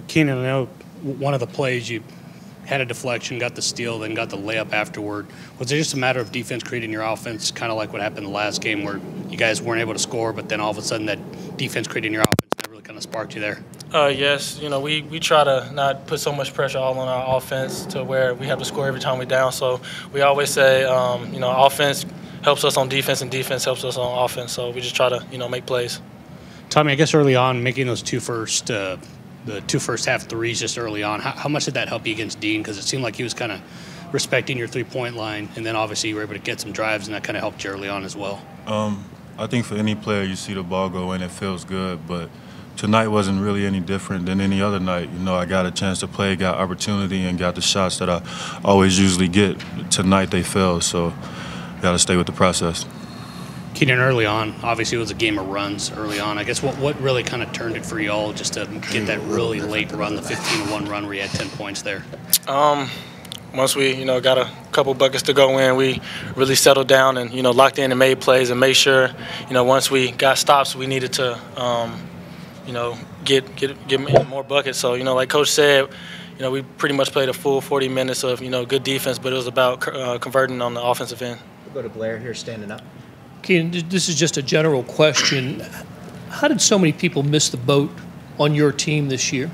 Keenan, I know one of the plays you had a deflection, got the steal, then got the layup afterward. Was it just a matter of defense creating your offense, kind of like what happened the last game where you guys weren't able to score, but then all of a sudden that defense creating your offense that really kind of sparked you there? Yes, we try to not put so much pressure all on our offense to where we have to score every time we're down. So we always say, offense helps us on defense and defense helps us on offense. So we just try to, make plays. Tommy, I guess early on, making those the two first half threes just early on, how much did that help you against Dean? Because it seemed like he was kind of respecting your three-point line, and then obviously you were able to get some drives, and that kind of helped you early on as well. I think for any player, you see the ball go in, it feels good, but tonight wasn't really any different than any other night. I got a chance to play, got opportunity, and got the shots that I always usually get. Tonight they fell, so got to stay with the process. Keenan, early on, obviously it was a game of runs early on. I guess what really kind of turned it for you all just to get that really late run, the 15-1 run where you had 10 points there? Once we, got a couple buckets to go in, we really settled down and, locked in and made plays and made sure, once we got stops, we needed to, get more buckets. So, like Coach said, we pretty much played a full 40 minutes of, good defense, but it was about converting on the offensive end. We'll go to Blair here standing up. Keenan, this is just a general question. How did so many people miss the boat on your team this year?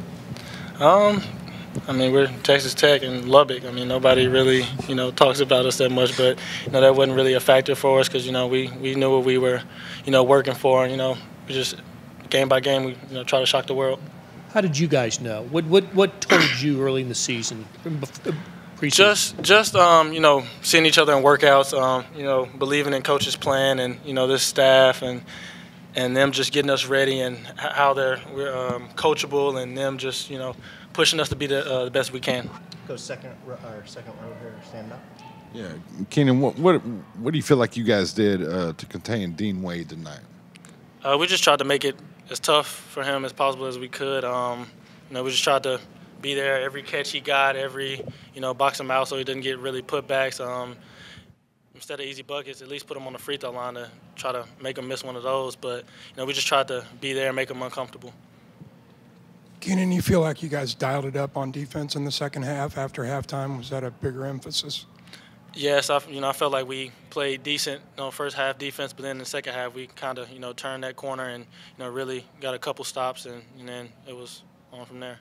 We're Texas Tech and Lubbock. Nobody really, talks about us that much, but, that wasn't really a factor for us because, we knew what we were, working for. We just, game by game, we, try to shock the world. How did you guys know? What told you early in the season? Just seeing each other in workouts, believing in Coach's plan and, this staff and them just getting us ready and how we're coachable and them just, pushing us to be the best we can. Go second row here, stand up. Yeah, Keenan, what do you feel like you guys did to contain Dean Wade tonight? We just tried to make it as tough for him as possible as we could. We just tried to be there every catch he got, box him out so he didn't get really putbacks. Instead of easy buckets, at least put him on the free throw line to try to make him miss one of those. But, we just tried to be there and make him uncomfortable. Keenan, you feel like you guys dialed it up on defense in the second half after halftime? Was that a bigger emphasis? Yes, I felt like we played decent, first half defense, but then in the second half we kind of, turned that corner and, really got a couple stops and then it was on from there.